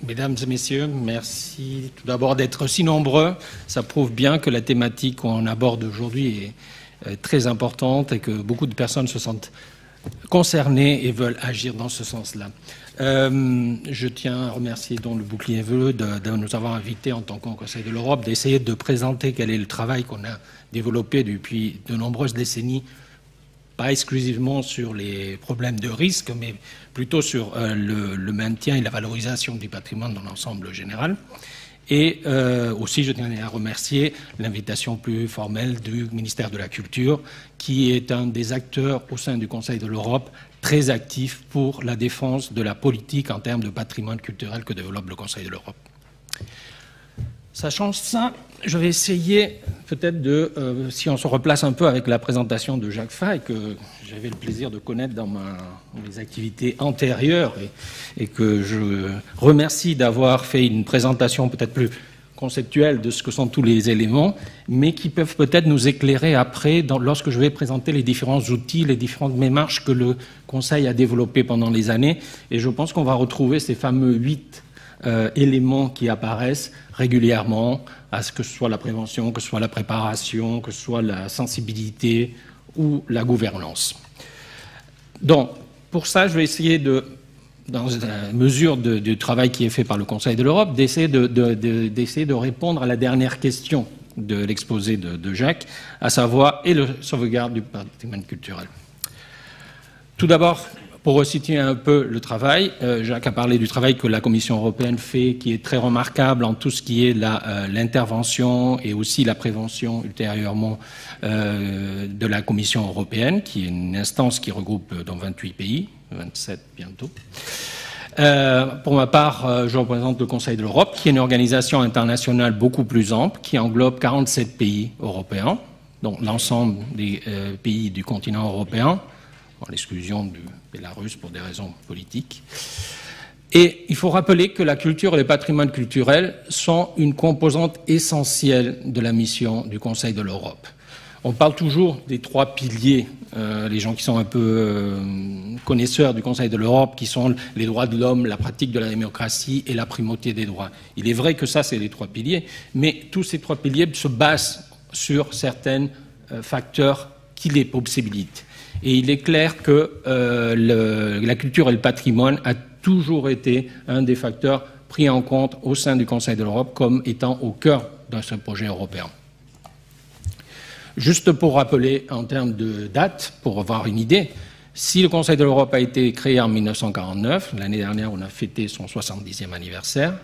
Mesdames et messieurs, merci tout d'abord d'être si nombreux. Ça prouve bien que la thématique qu'on aborde aujourd'hui est très importante et que beaucoup de personnes se sentent concernées et veulent agir dans ce sens-là. Je tiens à remercier donc le Bouclier Vœux de nous avoir invités en tant qu'au Conseil de l'Europe, d'essayer de présenter quel est le travail qu'on a développé depuis de nombreuses décennies, pas exclusivement sur les problèmes de risque, mais plutôt sur le maintien et la valorisation du patrimoine dans l'ensemble général. Et aussi, je tiens à remercier l'invitation plus formelle du ministère de la Culture, qui est un des acteurs au sein du Conseil de l'Europe très actif pour la défense de la politique en termes de patrimoine culturel que développe le Conseil de l'Europe. Sachant ça, je vais essayer peut-être de, si on se replace un peu avec la présentation de Jacques Faye, que j'avais le plaisir de connaître dans mes activités antérieures et que je remercie d'avoir fait une présentation peut-être plus conceptuelle de ce que sont tous les éléments, mais qui peuvent peut-être nous éclairer après lorsque je vais présenter les différents outils, les différentes démarches que le Conseil a développées pendant les années. Et je pense qu'on va retrouver ces fameux 8 éléments qui apparaissent régulièrement, à ce que ce soit la prévention, que ce soit la préparation, que ce soit la sensibilité ou la gouvernance. Donc, pour ça, je vais essayer dans la mesure du travail qui est fait par le Conseil de l'Europe, d'essayer de répondre à la dernière question de l'exposé de Jacques, à savoir, et le sauvegarde du patrimoine culturel. Tout d'abord, pour resituer un peu le travail, Jacques a parlé du travail que la Commission européenne fait, qui est très remarquable en tout ce qui est l'intervention et aussi la prévention ultérieurement de la Commission européenne, qui est une instance qui regroupe dans 28 pays, 27 bientôt. Pour ma part, je représente le Conseil de l'Europe, qui est une organisation internationale beaucoup plus ample, qui englobe 47 pays européens, donc l'ensemble des pays du continent européen, à l'exclusion du Bélarus pour des raisons politiques. Et il faut rappeler que la culture et le patrimoine culturel sont une composante essentielle de la mission du Conseil de l'Europe. On parle toujours des 3 piliers, les gens qui sont un peu connaisseurs du Conseil de l'Europe, qui sont les droits de l'homme, la pratique de la démocratie et la primauté des droits. Il est vrai que ça, c'est les 3 piliers, mais tous ces 3 piliers se basent sur certains facteurs qui les possibilitent. Et il est clair que la culture et le patrimoine a toujours été un des facteurs pris en compte au sein du Conseil de l'Europe comme étant au cœur de ce projet européen. Juste pour rappeler en termes de date, pour avoir une idée, si le Conseil de l'Europe a été créé en 1949, l'année dernière on a fêté son 70e anniversaire,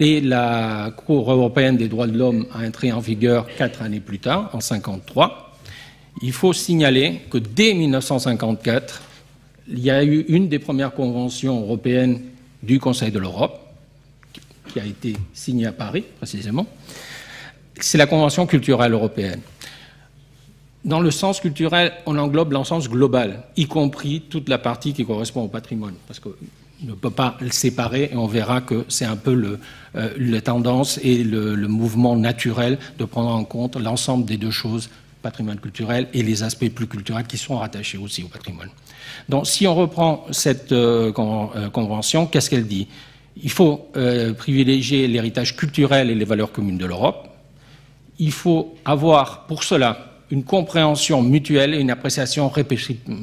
et la Cour européenne des droits de l'homme a entré en vigueur 4 années plus tard, en 1953, il faut signaler que dès 1954, il y a eu une des premières conventions européennes du Conseil de l'Europe, qui a été signée à Paris, précisément. C'est la Convention culturelle européenne. Dans le sens culturel, on englobe l'ensemble global, y compris toute la partie qui correspond au patrimoine, parce qu'on ne peut pas le séparer, et on verra que c'est un peu la tendance et le mouvement naturel de prendre en compte l'ensemble des deux choses, patrimoine culturel et les aspects plus culturels qui sont rattachés aussi au patrimoine. Donc, si on reprend cette convention, qu'est-ce qu'elle dit? Il faut privilégier l'héritage culturel et les valeurs communes de l'Europe. Il faut avoir, pour cela, une compréhension mutuelle et une appréciation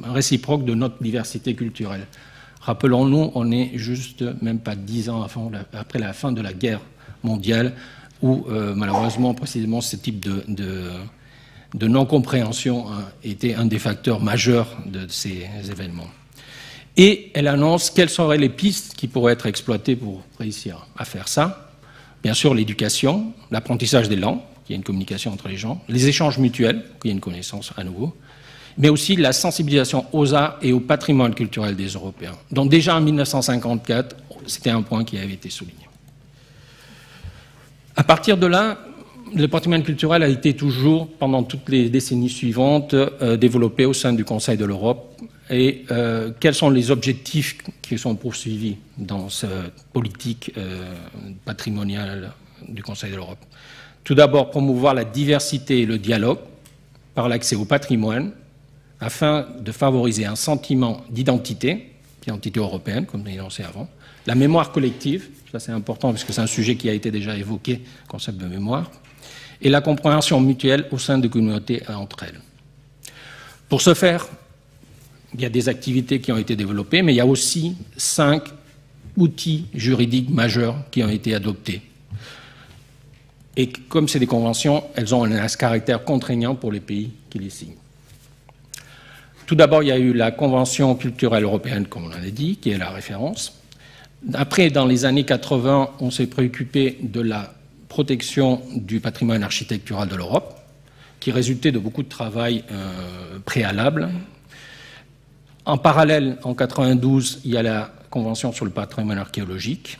réciproque de notre diversité culturelle. Rappelons-nous, on est juste même pas 10 ans après la fin de la guerre mondiale, où malheureusement, précisément, ce type de non-compréhension était un des facteurs majeurs de ces événements. Et elle annonce quelles seraient les pistes qui pourraient être exploitées pour réussir à faire ça. Bien sûr, l'éducation, l'apprentissage des langues, qu'il y ait une communication entre les gens, les échanges mutuels, qu'il y ait une connaissance à nouveau, mais aussi la sensibilisation aux arts et au patrimoine culturel des Européens. Donc déjà en 1954, c'était un point qui avait été souligné. À partir de là, le patrimoine culturel a été toujours, pendant toutes les décennies suivantes, développé au sein du Conseil de l'Europe. Et quels sont les objectifs qui sont poursuivis dans cette politique patrimoniale du Conseil de l'Europe? Tout d'abord, promouvoir la diversité et le dialogue par l'accès au patrimoine, afin de favoriser un sentiment d'identité européenne, comme je l'ai énoncé avant, la mémoire collective, ça c'est important parce que c'est un sujet qui a été déjà évoqué, le concept de mémoire, et la compréhension mutuelle au sein des communautés entre elles. Pour ce faire, il y a des activités qui ont été développées, mais il y a aussi 5 outils juridiques majeurs qui ont été adoptés. Et comme c'est des conventions, elles ont un caractère contraignant pour les pays qui les signent. Tout d'abord, il y a eu la Convention culturelle européenne, comme on l'a dit, qui est la référence. Après, dans les années 80, on s'est préoccupé de la protection du patrimoine architectural de l'Europe, qui résultait de beaucoup de travail préalable. En parallèle, en 92, il y a la Convention sur le patrimoine archéologique.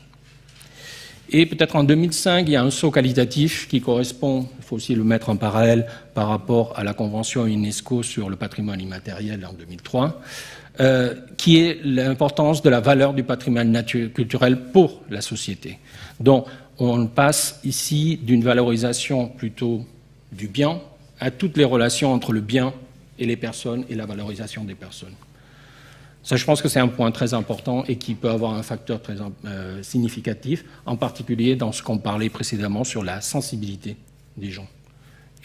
Et peut-être en 2005, il y a un saut qualitatif qui correspond, il faut aussi le mettre en parallèle par rapport à la Convention UNESCO sur le patrimoine immatériel en 2003, qui est l'importance de la valeur du patrimoine culturel pour la société. Donc, on passe ici d'une valorisation plutôt du bien à toutes les relations entre le bien et les personnes et la valorisation des personnes. Ça, je pense que c'est un point très important et qui peut avoir un facteur très significatif, en particulier dans ce qu'on parlait précédemment sur la sensibilité des gens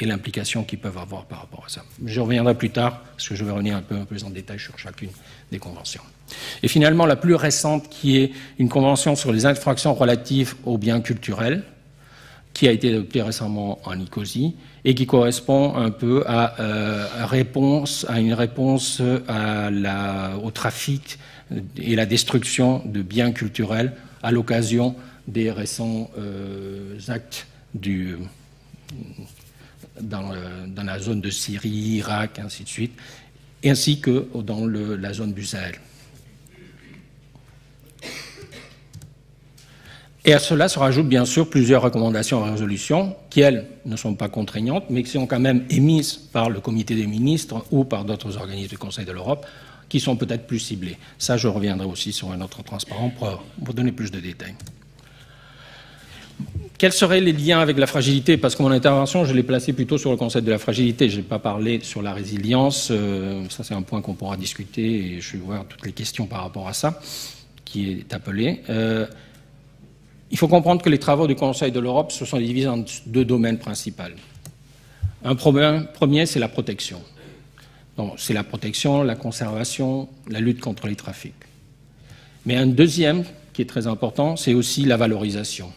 et l'implication qu'ils peuvent avoir par rapport à ça. Je reviendrai plus tard, parce que je vais revenir un peu plus en détail sur chacune des conventions. Et finalement, la plus récente, qui est une convention sur les infractions relatives aux biens culturels, qui a été adoptée récemment en Nicosie, et qui correspond un peu à une réponse au trafic et la destruction de biens culturels à l'occasion des récents actes dans la zone de Syrie, Irak, ainsi de suite, ainsi que dans la zone du Sahel. Et à cela se rajoutent bien sûr plusieurs recommandations et résolutions qui, elles, ne sont pas contraignantes, mais qui sont quand même émises par le comité des ministres ou par d'autres organismes du Conseil de l'Europe, qui sont peut-être plus ciblées. Ça, je reviendrai aussi sur un autre transparent pour vous donner plus de détails. Quels seraient les liens avec la fragilité? Parce que mon intervention, je l'ai placée plutôt sur le concept de la fragilité. Je n'ai pas parlé sur la résilience. Ça, c'est un point qu'on pourra discuter et je vais voir toutes les questions par rapport à ça qui est appelé. Il faut comprendre que les travaux du Conseil de l'Europe se sont divisés en 2 domaines principaux. Un premier, c'est la protection. C'est la protection, la conservation, la lutte contre les trafics. Mais un deuxième, qui est très important, c'est aussi la valorisation.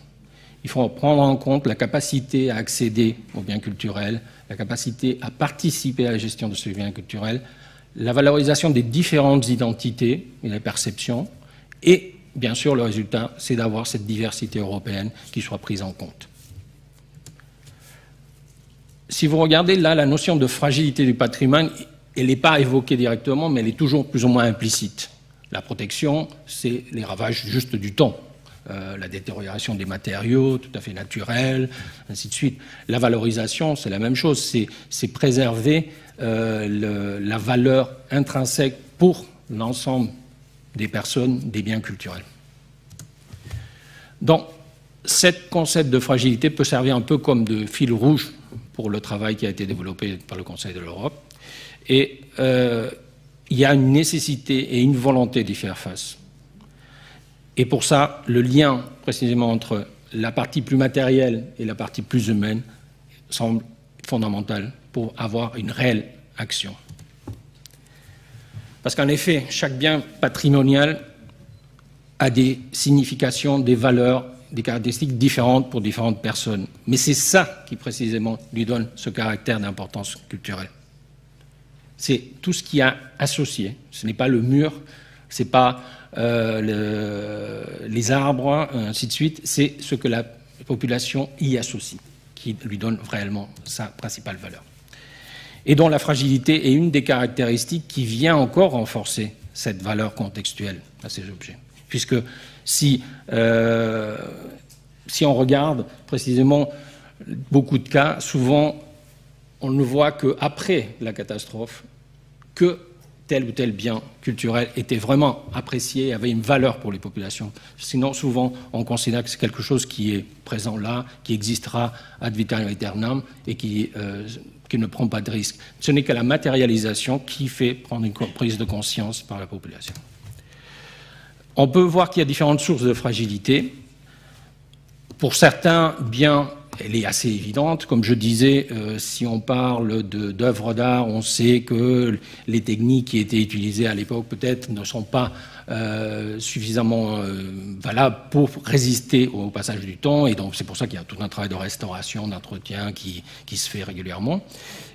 Il faut prendre en compte la capacité à accéder aux biens culturels, la capacité à participer à la gestion de ces biens culturels, la valorisation des différentes identités et la perception, et bien sûr, le résultat, c'est d'avoir cette diversité européenne qui soit prise en compte. Si vous regardez là, la notion de fragilité du patrimoine, elle n'est pas évoquée directement, mais elle est toujours plus ou moins implicite. La protection, c'est les ravages juste du temps, la détérioration des matériaux, tout à fait naturels, ainsi de suite. La valorisation, c'est la même chose, c'est préserver la valeur intrinsèque pour l'ensemble des personnes, des biens culturels. Donc, ce concept de fragilité peut servir un peu comme de fil rouge pour le travail qui a été développé par le Conseil de l'Europe. Et il y a une nécessité et une volonté d'y faire face. Et pour ça, le lien précisément entre la partie plus matérielle et la partie plus humaine semble fondamental pour avoir une réelle action. Parce qu'en effet, chaque bien patrimonial a des significations, des valeurs, des caractéristiques différentes pour différentes personnes. Mais c'est ça qui précisément lui donne ce caractère d'importance culturelle. C'est tout ce qui a associé. Ce n'est pas le mur, ce n'est pas les arbres, ainsi de suite. C'est ce que la population y associe, qui lui donne réellement sa principale valeur. Et dont la fragilité est une des caractéristiques qui vient encore renforcer cette valeur contextuelle à ces objets. Puisque si on regarde précisément beaucoup de cas, souvent on ne voit qu'après la catastrophe que tel ou tel bien culturel était vraiment apprécié, avait une valeur pour les populations. Sinon, souvent, on considère que c'est quelque chose qui est présent là, qui existera ad vitam aeternam et qui ne prend pas de risque. Ce n'est que la matérialisation qui fait prendre une prise de conscience par la population. On peut voir qu'il y a différentes sources de fragilité. Pour certains biens, elle est assez évidente. Comme je disais, si on parle d'œuvres d'art, on sait que les techniques qui étaient utilisées à l'époque peut-être ne sont pas suffisamment valables pour résister au passage du temps. Et donc c'est pour ça qu'il y a tout un travail de restauration, d'entretien qui se fait régulièrement.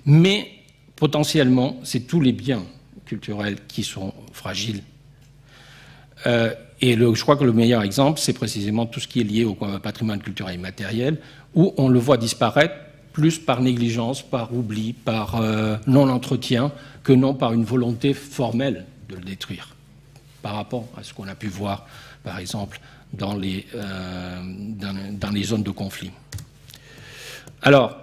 Mais potentiellement, c'est tous les biens culturels qui sont fragiles. Et je crois que le meilleur exemple, c'est précisément tout ce qui est lié au patrimoine culturel immatériel, où on le voit disparaître plus par négligence, par oubli, par non-entretien, que non par une volonté formelle de le détruire, par rapport à ce qu'on a pu voir, par exemple, dans les zones de conflit. Alors,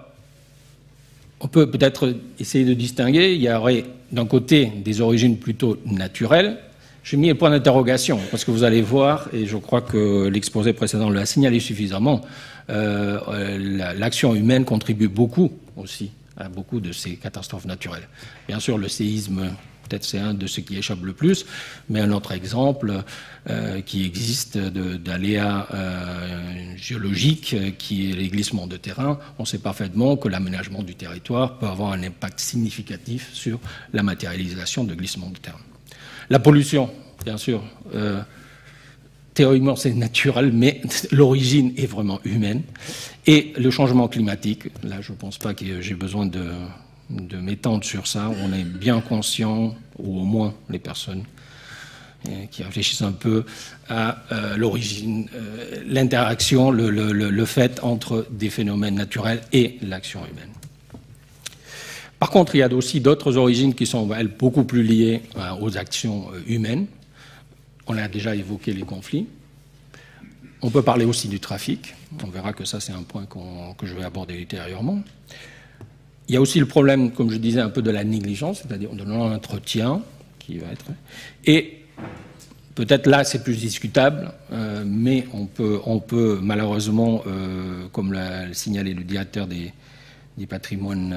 on peut peut-être essayer de distinguer. Il y aurait d'un côté des origines plutôt naturelles. J'ai mis le point d'interrogation, parce que vous allez voir, et je crois que l'exposé précédent l'a signalé suffisamment, l'action humaine contribue beaucoup aussi à beaucoup de ces catastrophes naturelles. Bien sûr, le séisme, peut-être c'est un de ceux qui échappe le plus, mais un autre exemple qui existe d'aléas géologiques, qui est les glissements de terrain. On sait parfaitement que l'aménagement du territoire peut avoir un impact significatif sur la matérialisation de glissements de terrain. La pollution, bien sûr, théoriquement c'est naturel, mais l'origine est vraiment humaine. Et le changement climatique, là je ne pense pas que j'ai besoin de m'étendre sur ça. On est bien conscient, ou au moins les personnes qui réfléchissent un peu à l'origine, l'interaction, le fait entre des phénomènes naturels et l'action humaine. Par contre, il y a aussi d'autres origines qui sont, elles, beaucoup plus liées aux actions humaines. On a déjà évoqué les conflits. On peut parler aussi du trafic. On verra que ça, c'est un point que je vais aborder ultérieurement. Il y a aussi le problème, comme je disais, un peu de la négligence, c'est-à-dire de l'entretien qui va être. Et peut-être là, c'est plus discutable, mais on peut malheureusement, comme l'a signalé le directeur des patrimoines,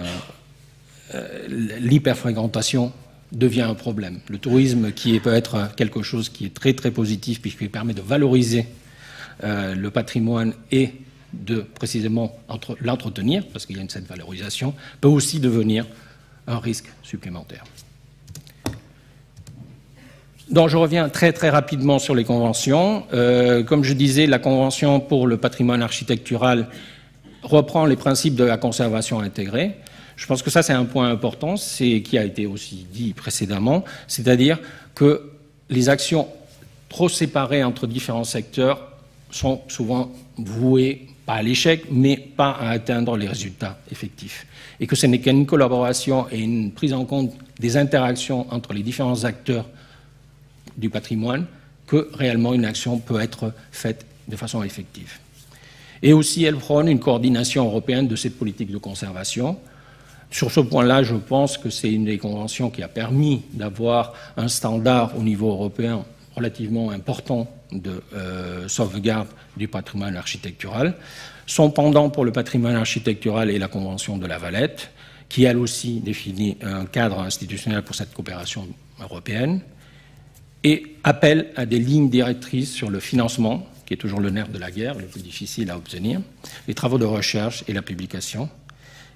l'hyperfréquentation devient un problème. Le tourisme qui peut être quelque chose qui est très très positif puisqu'il permet de valoriser le patrimoine et de précisément l'entretenir, parce qu'il y a cette valorisation, peut aussi devenir un risque supplémentaire. Donc je reviens très très rapidement sur les conventions. Comme je disais, la Convention pour le patrimoine architectural reprend les principes de la conservation intégrée. Je pense que ça, c'est un point important, qui a été aussi dit précédemment, c'est-à-dire que les actions trop séparées entre différents secteurs sont souvent vouées, pas à l'échec, mais pas à atteindre les résultats effectifs. Et que ce n'est qu'une collaboration et une prise en compte des interactions entre les différents acteurs du patrimoine que réellement une action peut être faite de façon effective. Et aussi, elle prône une coordination européenne de cette politique de conservation. Sur ce point-là, je pense que c'est une des conventions qui a permis d'avoir un standard au niveau européen relativement important de sauvegarde du patrimoine architectural. Son pendant pour le patrimoine architectural est la Convention de La Valette, qui elle aussi définit un cadre institutionnel pour cette coopération européenne et appelle à des lignes directrices sur le financement, qui est toujours le nerf de la guerre, le plus difficile à obtenir, les travaux de recherche et la publication.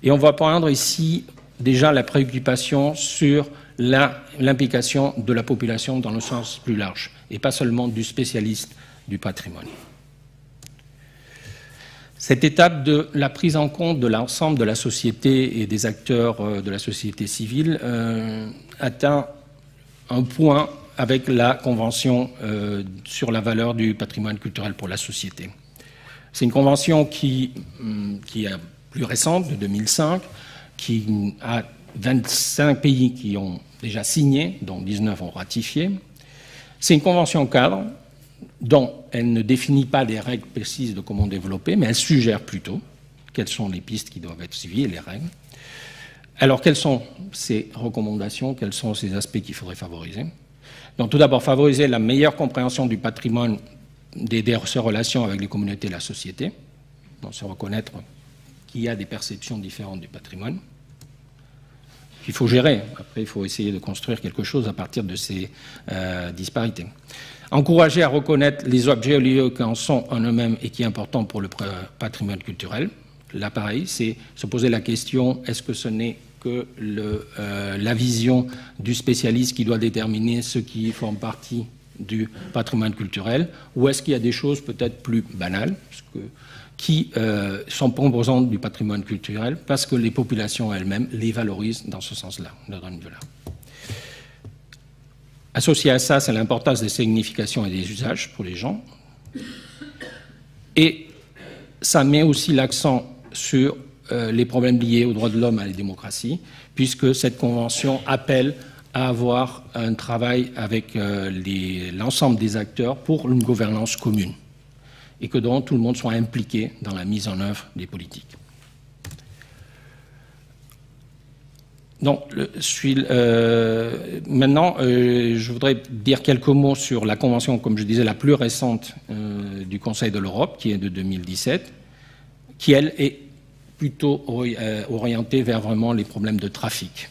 Et on va prendre ici déjà la préoccupation sur l'implication de la population dans le sens plus large, et pas seulement du spécialiste du patrimoine. Cette étape de la prise en compte de l'ensemble de la société et des acteurs de la société civile atteint un point avec la Convention sur la valeur du patrimoine culturel pour la société. C'est une convention qui est plus récente, de 2005, qui a 25 pays qui ont déjà signé, dont 19 ont ratifié. C'est une convention cadre dont elle ne définit pas des règles précises de comment développer, mais elle suggère plutôt quelles sont les pistes qui doivent être suivies et les règles. Alors, quelles sont ces recommandations, quels sont ces aspects qu'il faudrait favoriser? Donc, tout d'abord, favoriser la meilleure compréhension du patrimoine, de ses relations avec les communautés et la société, donc se reconnaître qu'il y a des perceptions différentes du patrimoine, qu'il faut gérer. Après, il faut essayer de construire quelque chose à partir de ces disparités. Encourager à reconnaître les objets ou lieux qui en sont en eux-mêmes et qui sont importants pour le patrimoine culturel. Là, pareil, c'est se poser la question, est-ce que ce n'est que la vision du spécialiste qui doit déterminer ce qui forme partie du patrimoine culturel, ou est-ce qu'il y a des choses peut-être plus banales, qui sont composantes du patrimoine culturel, parce que les populations elles-mêmes les valorisent dans ce sens-là, dans ce niveau-là. Associé à ça, c'est l'importance des significations et des usages pour les gens. Et ça met aussi l'accent sur les problèmes liés aux droits de l'homme et à la démocratie, puisque cette convention appelle à avoir un travail avec l'ensemble des acteurs pour une gouvernance commune, et que donc tout le monde soit impliqué dans la mise en œuvre des politiques. Donc, maintenant, je voudrais dire quelques mots sur la convention, comme je disais, la plus récente du Conseil de l'Europe, qui est de 2017, qui, elle, est plutôt orientée vers vraiment les problèmes de trafic.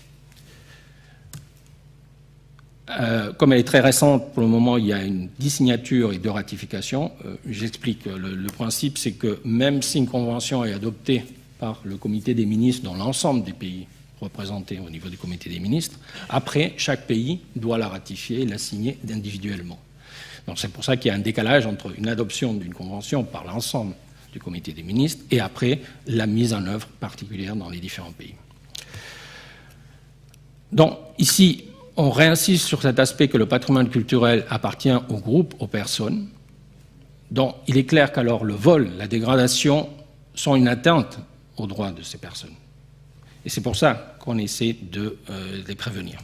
Comme elle est très récente, pour le moment, il y a une 10 signatures et 2 ratifications. J'explique. Le principe, c'est que même si une convention est adoptée par le comité des ministres dans l'ensemble des pays représentés au niveau du comité des ministres, après, chaque pays doit la ratifier et la signer individuellement. Donc c'est pour ça qu'il y a un décalage entre une adoption d'une convention par l'ensemble du comité des ministres et après la mise en œuvre particulière dans les différents pays. Donc ici, on réinsiste sur cet aspect que le patrimoine culturel appartient au groupe, aux personnes. Donc il est clair qu'alors le vol, la dégradation sont une atteinte aux droits de ces personnes. Et c'est pour ça qu'on essaie de les prévenir.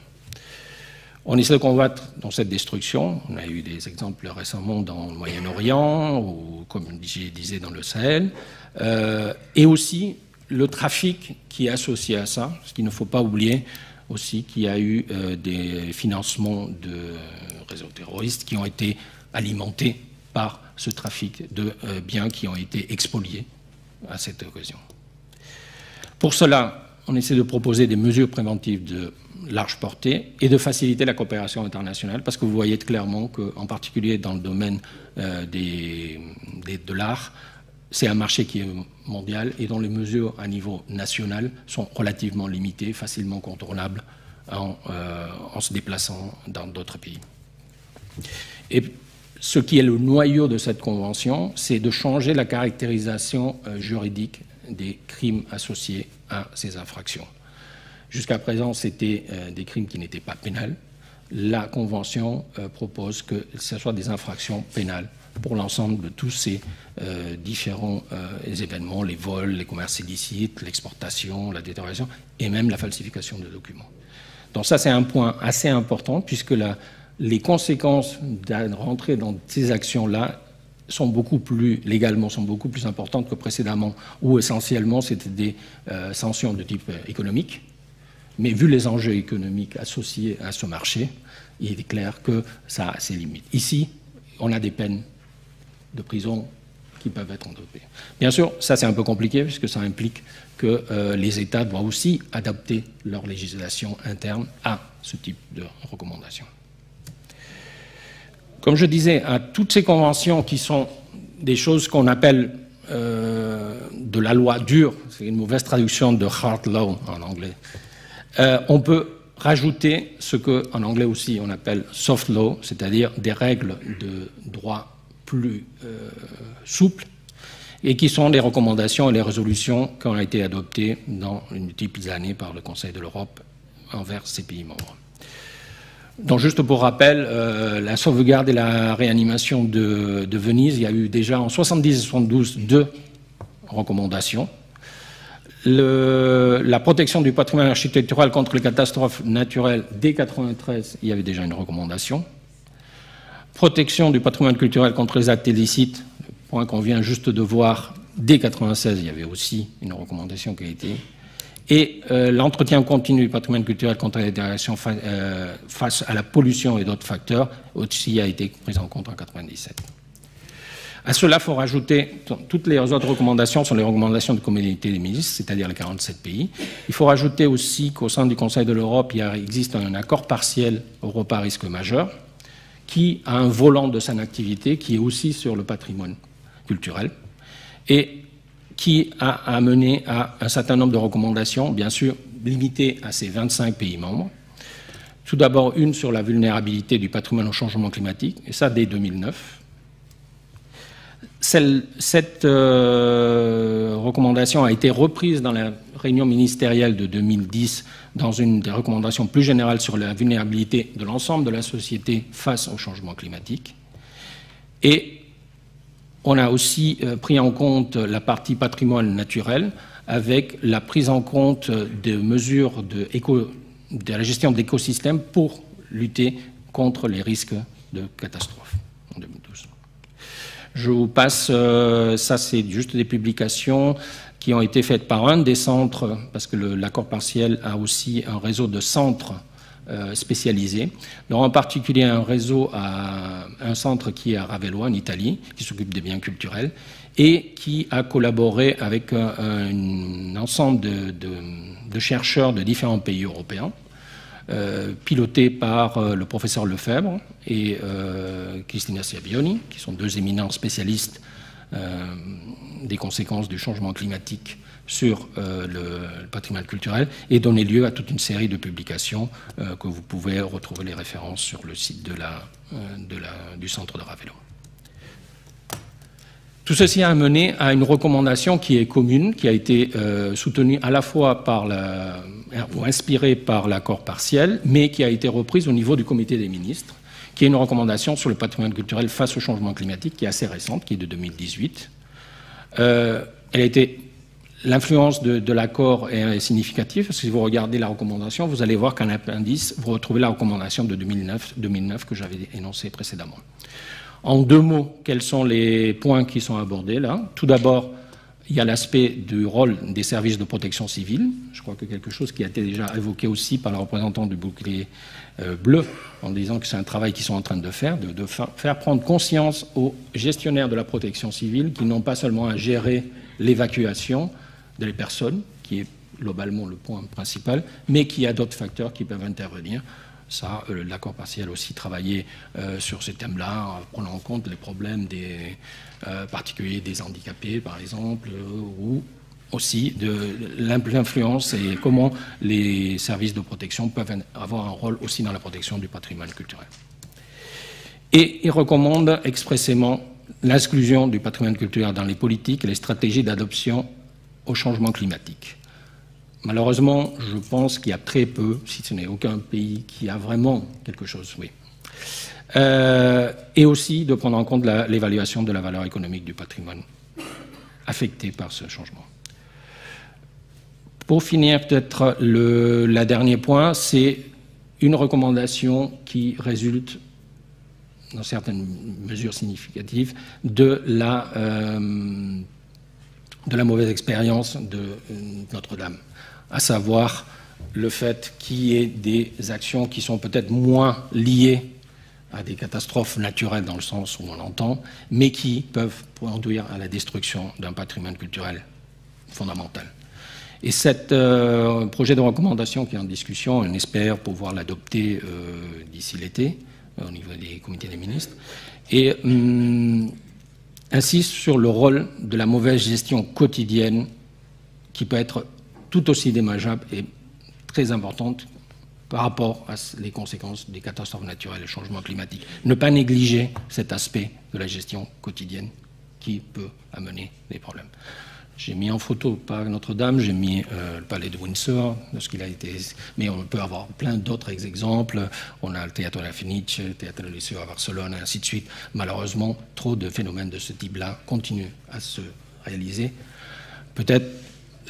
On essaie de combattre dans cette destruction. On a eu des exemples récemment dans le Moyen-Orient ou, comme je disais, dans le Sahel. Et aussi le trafic qui est associé à ça, parce qu'il ne faut pas oublier aussi qu'il y a eu des financements de réseaux terroristes qui ont été alimentés par ce trafic de biens qui ont été expoliés à cette occasion. Pour cela, on essaie de proposer des mesures préventives de large portée et de faciliter la coopération internationale, parce que vous voyez clairement qu'en particulier dans le domaine de l'art, c'est un marché qui est mondial et dont les mesures à niveau national sont relativement limitées, facilement contournables en se déplaçant dans d'autres pays. Et ce qui est le noyau de cette convention, c'est de changer la caractérisation juridique des crimes associés à ces infractions. Jusqu'à présent, c'était des crimes qui n'étaient pas pénals. La Convention propose que ce soit des infractions pénales pour l'ensemble de tous ces différents événements, les vols, les commerces illicites, l'exportation, la détérioration et même la falsification de documents. Donc ça, c'est un point assez important puisque les conséquences de rentrer dans ces actions-là sont beaucoup plus, légalement, sont beaucoup plus importantes que précédemment, où essentiellement c'était des sanctions de type économique. Mais vu les enjeux économiques associés à ce marché, il est clair que ça a ses limites. Ici, on a des peines de prison qui peuvent être adoptées. Bien sûr, ça c'est un peu compliqué puisque ça implique que les États doivent aussi adapter leur législation interne à ce type de recommandations. Comme je disais, à toutes ces conventions qui sont des choses qu'on appelle de la loi dure, c'est une mauvaise traduction de hard law en anglais, on peut rajouter ce qu'en anglais aussi on appelle soft law, c'est-à-dire des règles de droit plus souples et qui sont les recommandations et les résolutions qui ont été adoptées dans une multiples années par le Conseil de l'Europe envers ces pays membres. Donc juste pour rappel, la sauvegarde et la réanimation de Venise, il y a eu déjà en 70 et 72 2 recommandations. La protection du patrimoine architectural contre les catastrophes naturelles, dès 1993, il y avait déjà une recommandation. Protection du patrimoine culturel contre les actes illicites, le point qu'on vient juste de voir, dès 1996, il y avait aussi une recommandation qui a été. Et l'entretien continu du patrimoine culturel contre les dégradations face à la pollution et d'autres facteurs aussi a été pris en compte en 1997. À cela, il faut rajouter, toutes les autres recommandations sont les recommandations de communauté des ministres, c'est-à-dire les 47 pays. Il faut rajouter aussi qu'au sein du Conseil de l'Europe, il existe un accord partiel Europa risque majeur, qui a un volant de son activité qui est aussi sur le patrimoine culturel et qui a amené à un certain nombre de recommandations, bien sûr limitées à ces 25 pays membres. Tout d'abord, une sur la vulnérabilité du patrimoine au changement climatique, et ça dès 2009. Cette recommandation a été reprise dans la réunion ministérielle de 2010 dans une des recommandations plus générales sur la vulnérabilité de l'ensemble de la société face au changement climatique. Et on a aussi pris en compte la partie patrimoine naturel avec la prise en compte de mesures de la gestion d'écosystèmes pour lutter contre les risques de catastrophe en 2012. Je vous passe, ça c'est juste des publications qui ont été faites par un des centres, parce que l'accord partiel a aussi un réseau de centres spécialisés, dont en particulier un centre qui est à Ravello, en Italie, qui s'occupe des biens culturels, et qui a collaboré avec un ensemble de chercheurs de différents pays européens, piloté par le professeur Lefebvre et Cristina Sciabioni, qui sont deux éminents spécialistes des conséquences du changement climatique sur le patrimoine culturel, et donné lieu à toute une série de publications que vous pouvez retrouver les références sur le site du centre de Ravello. Tout ceci a amené à une recommandation qui est commune, qui a été soutenue à la fois ou inspirée par l'accord partiel, mais qui a été reprise au niveau du comité des ministres, qui est une recommandation sur le patrimoine culturel face au changement climatique, qui est assez récente, qui est de 2018. L'influence de l'accord est significative, parce que si vous regardez la recommandation, vous allez voir qu'en appendice, vous retrouvez la recommandation de 2009 que j'avais énoncée précédemment. En deux mots, quels sont les points qui sont abordés là? Tout d'abord, il y a l'aspect du rôle des services de protection civile. Je crois que quelque chose qui a été déjà évoqué aussi par la représentante du bouclier bleu, en disant que c'est un travail qu'ils sont en train de faire prendre conscience aux gestionnaires de la protection civile qui n'ont pas seulement à gérer l'évacuation des personnes, qui est globalement le point principal, mais qu'il y a d'autres facteurs qui peuvent intervenir. Ça, l'accord partiel a aussi travaillé sur ces thèmes-là, en prenant en compte les problèmes des particuliers des handicapés, par exemple, ou aussi de l'influence et comment les services de protection peuvent avoir un rôle aussi dans la protection du patrimoine culturel. Et il recommande expressément l'exclusion du patrimoine culturel dans les politiques et les stratégies d'adoption au changement climatique. Malheureusement, je pense qu'il y a très peu, si ce n'est aucun pays, qui a vraiment quelque chose, oui. Et aussi de prendre en compte l'évaluation de la valeur économique du patrimoine affecté par ce changement. Pour finir, peut-être le dernier point, c'est une recommandation qui résulte, dans certaines mesures significatives, de la mauvaise expérience de Notre-Dame, à savoir le fait qu'il y ait des actions qui sont peut-être moins liées à des catastrophes naturelles dans le sens où on l'entend, mais qui peuvent conduire à la destruction d'un patrimoine culturel fondamental. Et ce projet de recommandation qui est en discussion, on espère pouvoir l'adopter d'ici l'été, au niveau des comités des ministres, et insiste sur le rôle de la mauvaise gestion quotidienne qui peut être tout aussi dommageable et très importante par rapport à les conséquences des catastrophes naturelles et du changement climatique. Ne pas négliger cet aspect de la gestion quotidienne qui peut amener des problèmes. J'ai mis en photo pas Notre-Dame, j'ai mis le palais de Windsor, de ce qu'il a été, mais on peut avoir plein d'autres exemples. On a le Théâtre de la Fenice, le Théâtre de Liceo à Barcelone, et ainsi de suite. Malheureusement, trop de phénomènes de ce type-là continuent à se réaliser. Peut-être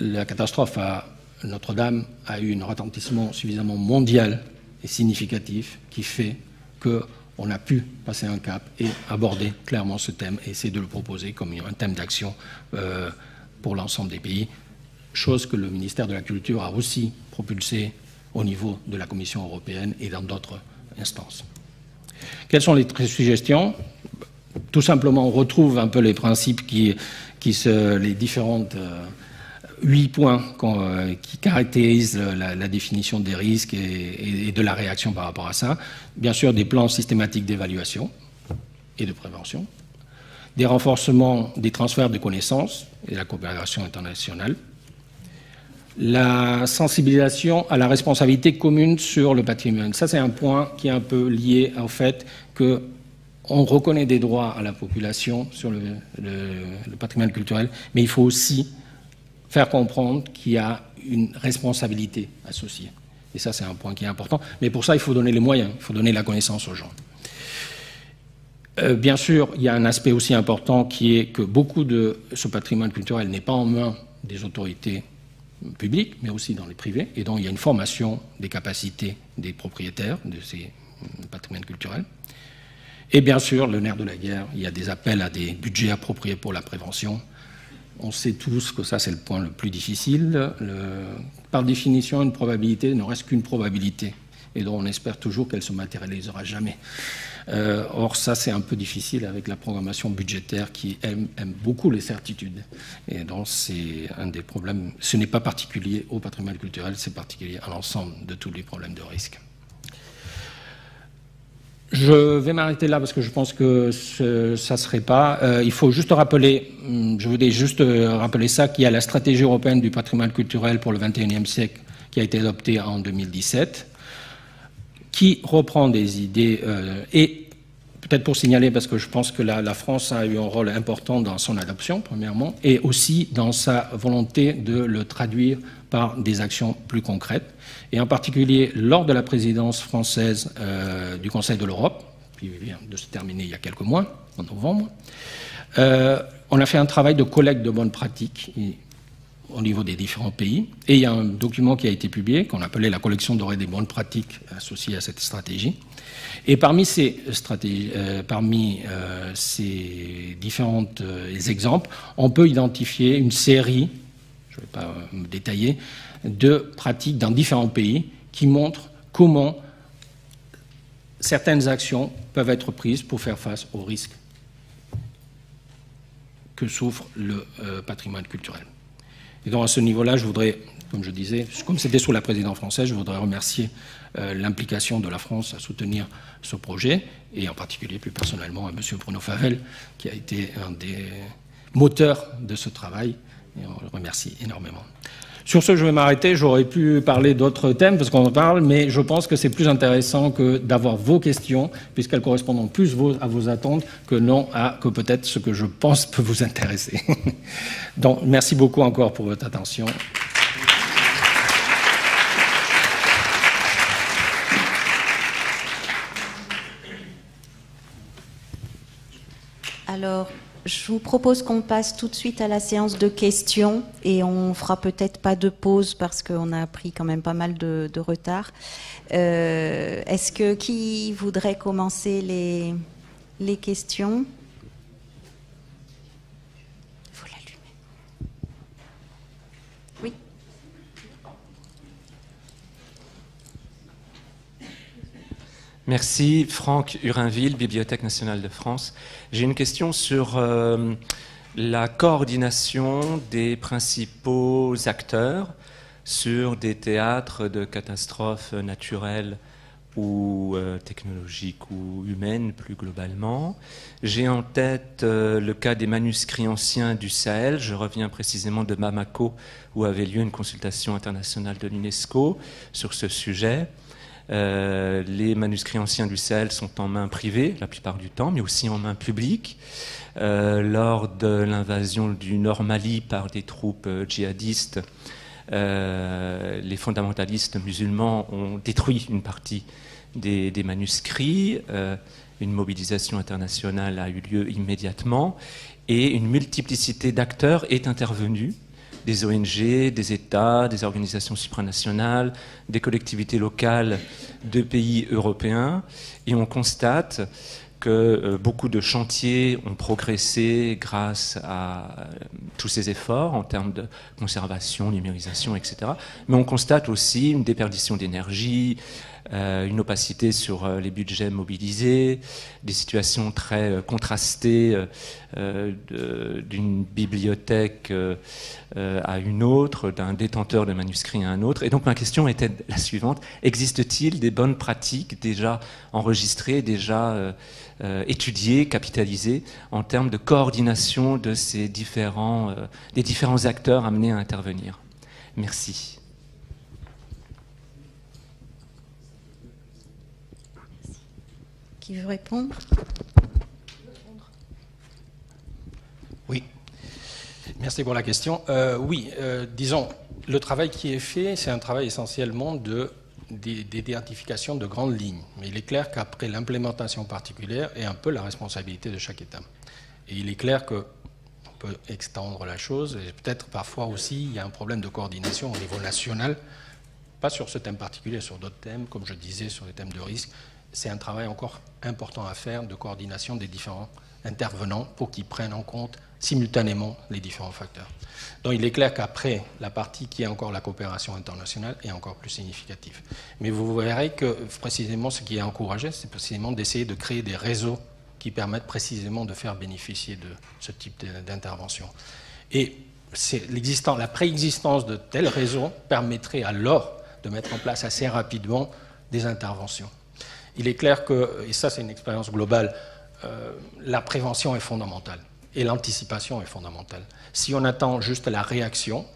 la catastrophe à Notre-Dame a eu un retentissement suffisamment mondial et significatif qui fait qu'on a pu passer un cap et aborder clairement ce thème et essayer de le proposer comme un thème d'action pour l'ensemble des pays, chose que le ministère de la Culture a aussi propulsée au niveau de la Commission européenne et dans d'autres instances. Quelles sont les suggestions? Tout simplement, on retrouve un peu les principes les différentes 8 points qui caractérisent la définition des risques et de la réaction par rapport à ça. Bien sûr, des plans systématiques d'évaluation et de prévention, des renforcements des transferts de connaissances et la coopération internationale, la sensibilisation à la responsabilité commune sur le patrimoine. Ça, c'est un point qui est un peu lié au fait qu'on reconnaît des droits à la population sur le patrimoine culturel, mais il faut aussi faire comprendre qu'il y a une responsabilité associée. Et ça, c'est un point qui est important. Mais pour ça, il faut donner les moyens, il faut donner la connaissance aux gens. Bien sûr, il y a un aspect aussi important qui est que beaucoup de ce patrimoine culturel n'est pas en main des autorités publiques, mais aussi dans les privés, et donc il y a une formation des capacités des propriétaires de ces patrimoines culturels. Et bien sûr, le nerf de la guerre, il y a des appels à des budgets appropriés pour la prévention. On sait tous que ça, c'est le point le plus difficile. Par définition, une probabilité ne reste qu'une probabilité, et donc on espère toujours qu'elle se matérialisera jamais. Or, ça, c'est un peu difficile avec la programmation budgétaire qui aime beaucoup les certitudes. Et donc, c'est un des problèmes. Ce n'est pas particulier au patrimoine culturel, c'est particulier à l'ensemble de tous les problèmes de risque. Je vais m'arrêter là parce que je pense que ça ne serait pas. Il faut juste rappeler, je voulais juste rappeler ça, qu'il y a la stratégie européenne du patrimoine culturel pour le XXIe siècle qui a été adoptée en 2017. Qui reprend des idées, et peut-être pour signaler, parce que je pense que la France a eu un rôle important dans son adoption, premièrement, et aussi dans sa volonté de le traduire par des actions plus concrètes, et en particulier lors de la présidence française du Conseil de l'Europe, qui vient de se terminer il y a quelques mois, en novembre, on a fait un travail de collecte de bonnes pratiques au niveau des différents pays. Et il y a un document qui a été publié, qu'on appelait la collection dorée des bonnes pratiques associées à cette stratégie. Et parmi ces différents exemples, on peut identifier une série, je ne vais pas me détailler, de pratiques dans différents pays qui montrent comment certaines actions peuvent être prises pour faire face aux risques que souffre le patrimoine culturel. Et donc à ce niveau-là, je voudrais, comme je disais, comme c'était sous la présidence française, je voudrais remercier l'implication de la France à soutenir ce projet, et en particulier plus personnellement à M. Bruno Favel, qui a été un des moteurs de ce travail, et on le remercie énormément. Sur ce, je vais m'arrêter. J'aurais pu parler d'autres thèmes, parce qu'on en parle, mais je pense que c'est plus intéressant que d'avoir vos questions, puisqu'elles correspondent plus à vos attentes que non à que peut-être ce que je pense peut vous intéresser. Donc, merci beaucoup encore pour votre attention. Alors, je vous propose qu'on passe tout de suite à la séance de questions et on fera peut-être pas de pause parce qu'on a pris quand même pas mal de retard. Est-ce que qui voudrait commencer les questions? Il faut l'allumer. Oui. Merci. Franck Hurinville, Bibliothèque nationale de France. J'ai une question sur la coordination des principaux acteurs sur des théâtres de catastrophes naturelles ou technologiques ou humaines plus globalement. J'ai en tête le cas des manuscrits anciens du Sahel. Je reviens précisément de Bamako où avait lieu une consultation internationale de l'UNESCO sur ce sujet. Les manuscrits anciens du Sahel sont en main privée la plupart du temps, mais aussi en main publique. Lors de l'invasion du Nord Mali par des troupes djihadistes, les fondamentalistes musulmans ont détruit une partie des manuscrits. Une mobilisation internationale a eu lieu immédiatement et une multiplicité d'acteurs est intervenue. Des ONG, des États, des organisations supranationales, des collectivités locales de pays européens. Et on constate que beaucoup de chantiers ont progressé grâce à tous ces efforts en termes de conservation, numérisation, etc. Mais on constate aussi une déperdition d'énergie, une opacité sur les budgets mobilisés, des situations très contrastées d'une bibliothèque à une autre, d'un détenteur de manuscrits à un autre. Et donc ma question était la suivante: existe-t-il des bonnes pratiques déjà enregistrées, déjà étudiées, capitalisées en termes de coordination de ces des différents acteurs amenés à intervenir? Merci. Qui veut répondre? Oui, merci pour la question. Disons, le travail qui est fait, c'est un travail essentiellement d'identification de grandes lignes. Mais il est clair qu'après l'implémentation particulière est un peu la responsabilité de chaque État. Et il est clair qu'on peut extendre la chose, et peut-être parfois aussi il y a un problème de coordination au niveau national, pas sur ce thème particulier, sur d'autres thèmes, comme je disais, sur les thèmes de risque. C'est un travail encore important à faire de coordination des différents intervenants pour qu'ils prennent en compte simultanément les différents facteurs. Donc il est clair qu'après, la partie qui est encore la coopération internationale est encore plus significative. Mais vous verrez que précisément ce qui est encouragé, c'est précisément d'essayer de créer des réseaux qui permettent précisément de faire bénéficier de ce type d'intervention. Et la préexistence de tels réseaux permettrait alors de mettre en place assez rapidement des interventions. Il est clair que, et ça c'est une expérience globale, la prévention est fondamentale et l'anticipation est fondamentale. Si on attend juste la réaction,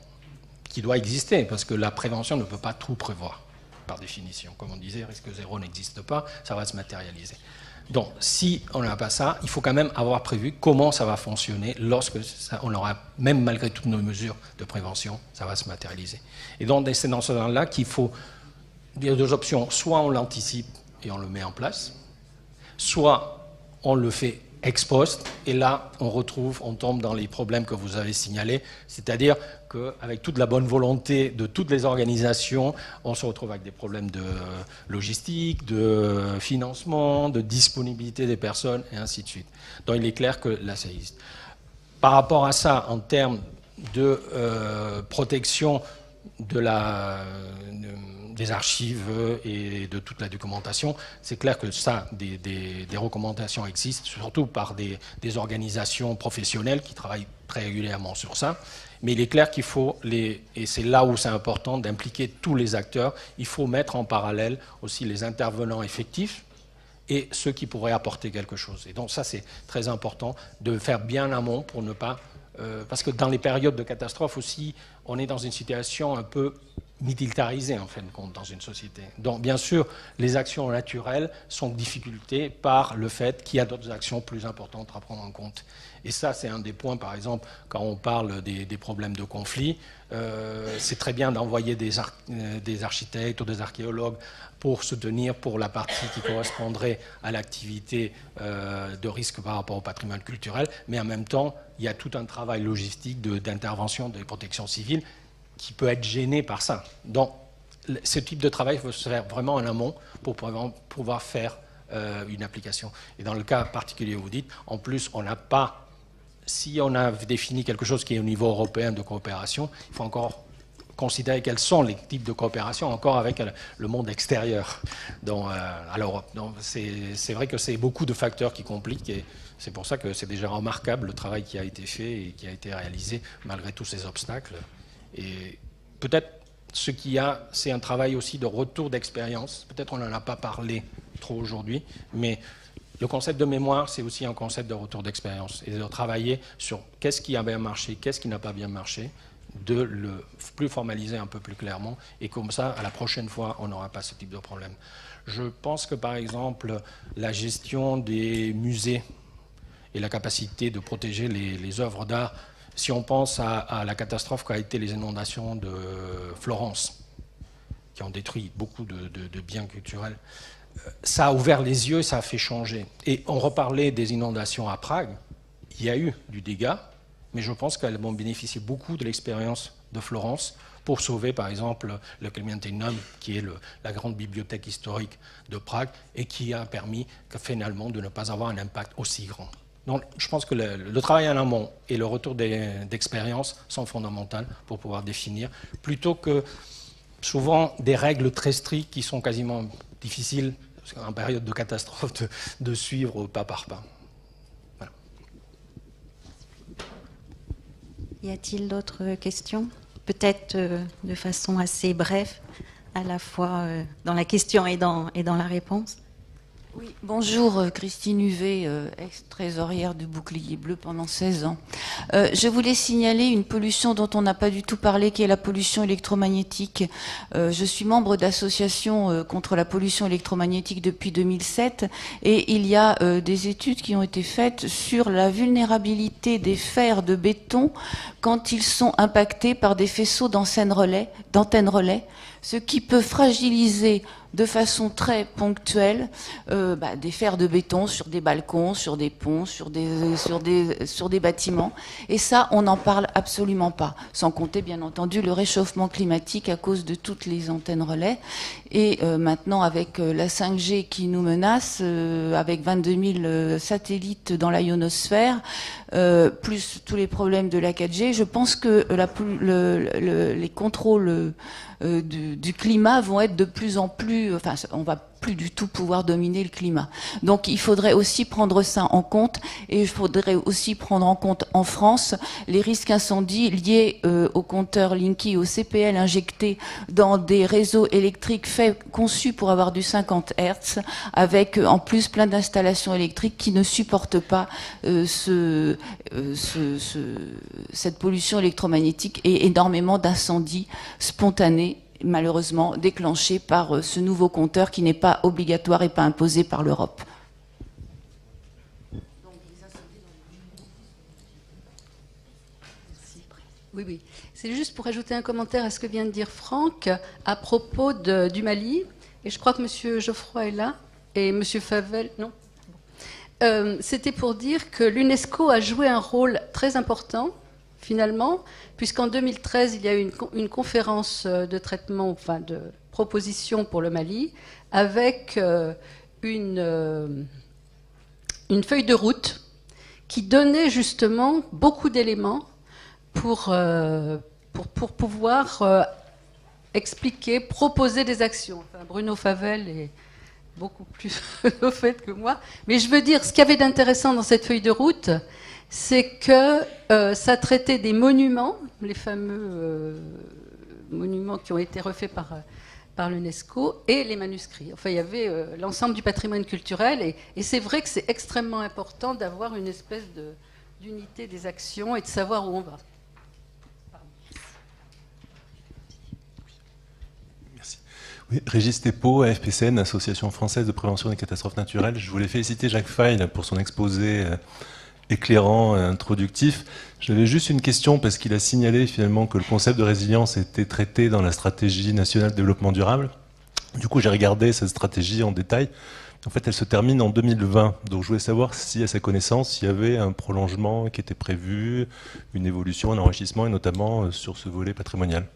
qui doit exister, parce que la prévention ne peut pas tout prévoir, par définition. Comme on disait, risque zéro n'existe pas, ça va se matérialiser. Donc, si on n'a pas ça, il faut quand même avoir prévu comment ça va fonctionner lorsque on aura, même malgré toutes nos mesures de prévention, ça va se matérialiser. Et donc, c'est dans ce sens-là qu'il faut dire deux options. Soit on l'anticipe et on le met en place, soit on le fait ex post, et là, on tombe dans les problèmes que vous avez signalés, c'est-à-dire qu'avec toute la bonne volonté de toutes les organisations, on se retrouve avec des problèmes de logistique, de financement, de disponibilité des personnes, et ainsi de suite. Donc il est clair que là, ça existe. Par rapport à ça, en termes de protection des archives et de toute la documentation, c'est clair que ça, des recommandations existent, surtout par des organisations professionnelles qui travaillent très régulièrement sur ça. Mais il est clair qu'il faut, et c'est là où c'est important d'impliquer tous les acteurs, il faut mettre en parallèle aussi les intervenants effectifs et ceux qui pourraient apporter quelque chose. Et donc ça, c'est très important de faire bien amont pour ne pas... parce que dans les périodes de catastrophe aussi, on est dans une situation un peu militarisée, en fin de compte, dans une société. Donc, bien sûr, les actions naturelles sont difficultées par le fait qu'il y a d'autres actions plus importantes à prendre en compte. Et ça, c'est un des points, par exemple, quand on parle des problèmes de conflit, c'est très bien d'envoyer des architectes ou des archéologues pour soutenir pour la partie qui correspondrait à l'activité de risque par rapport au patrimoine culturel, mais en même temps, il y a tout un travail logistique d'intervention de protection civile qui peut être gêné par ça. Donc, ce type de travail faut se faire vraiment en amont pour pouvoir faire une application. Et dans le cas particulier, vous dites, en plus, on n'a pas... Si on a défini quelque chose qui est au niveau européen de coopération, il faut encore considérer quels sont les types de coopération encore avec le monde extérieur à l'Europe. Donc c'est vrai que c'est beaucoup de facteurs qui compliquent, et c'est pour ça que c'est déjà remarquable le travail qui a été fait et qui a été réalisé malgré tous ces obstacles. Et peut-être ce qu'il y a, c'est un travail aussi de retour d'expérience. Peut-être on n'en a pas parlé trop aujourd'hui, mais le concept de mémoire, c'est aussi un concept de retour d'expérience et de travailler sur qu'est-ce qui a bien marché, qu'est-ce qui n'a pas bien marché, de le plus formaliser un peu plus clairement, et comme ça, à la prochaine fois, on n'aura pas ce type de problème. Je pense que, par exemple, la gestion des musées et la capacité de protéger les œuvres d'art, si on pense à la catastrophe qu'a été les inondations de Florence, qui ont détruit beaucoup de biens culturels, ça a ouvert les yeux et ça a fait changer. Et on reparlait des inondations à Prague, il y a eu du dégât, mais je pense qu'elles vont bénéficier beaucoup de l'expérience de Florence pour sauver, par exemple, le Clementinum, qui est la grande bibliothèque historique de Prague, et qui a permis finalement de ne pas avoir un impact aussi grand. Donc je pense que le travail en amont et le retour d'expérience sont fondamentaux pour pouvoir définir, plutôt que souvent des règles très strictes qui sont quasiment difficile, en période de catastrophe, de suivre pas par pas. Voilà. Y a-t-il d'autres questions? Peut-être de façon assez brève, à la fois dans la question et dans la réponse. Oui, bonjour, Christine Huvet, ex-trésorière du Bouclier Bleu pendant 16 ans. Je voulais signaler une pollution dont on n'a pas du tout parlé, qui est la pollution électromagnétique. Je suis membre d'associations contre la pollution électromagnétique depuis 2007 et il y a des études qui ont été faites sur la vulnérabilité des fers de béton quand ils sont impactés par des faisceaux d'antennes relais, ce qui peut fragiliser de façon très ponctuelle des fers de béton sur des balcons, sur des ponts, sur des bâtiments. Et ça, on n'en parle absolument pas. Sans compter, bien entendu, le réchauffement climatique à cause de toutes les antennes relais. Et maintenant, avec la 5G qui nous menace, avec 22 000 satellites dans la ionosphère, plus tous les problèmes de la 4G, je pense que les contrôles du climat vont être de plus en plus... Enfin, on va plus du tout pouvoir dominer le climat. Donc il faudrait aussi prendre ça en compte et il faudrait aussi prendre en compte en France les risques incendies liés aux compteurs Linky, au CPL injectés dans des réseaux électriques conçus pour avoir du 50 Hz avec en plus plein d'installations électriques qui ne supportent pas cette pollution électromagnétique et énormément d'incendies spontanés malheureusement déclenché par ce nouveau compteur qui n'est pas obligatoire et pas imposé par l'Europe. Oui. C'est juste pour ajouter un commentaire à ce que vient de dire Franck à propos du Mali. Et je crois que M. Geoffroy est là et M. Favel, non. C'était pour dire que l'UNESCO a joué un rôle très important finalement, puisqu'en 2013, il y a eu une conférence de traitement, enfin de proposition pour le Mali, avec une feuille de route qui donnait justement beaucoup d'éléments pour pouvoir expliquer, proposer des actions. Enfin, Bruno Favel est beaucoup plus au fait que moi. Mais je veux dire, ce qu'il y avait d'intéressant dans cette feuille de route, c'est que ça traitait des monuments, les fameux monuments qui ont été refaits par l'UNESCO, et les manuscrits. Enfin, il y avait l'ensemble du patrimoine culturel, et c'est vrai que c'est extrêmement important d'avoir une espèce d'unité des actions et de savoir où on va. Merci. Oui, Régis Thépeau, AFPCN, Association française de prévention des catastrophes naturelles. Je voulais féliciter Jacques Faye pour son exposé éclairant et introductif. J'avais juste une question parce qu'il a signalé finalement que le concept de résilience était traité dans la stratégie nationale de développement durable. Du coup, j'ai regardé cette stratégie en détail. En fait, elle se termine en 2020. Donc, je voulais savoir si, à sa connaissance, il y avait un prolongement qui était prévu, une évolution, un enrichissement, et notamment sur ce volet patrimonial.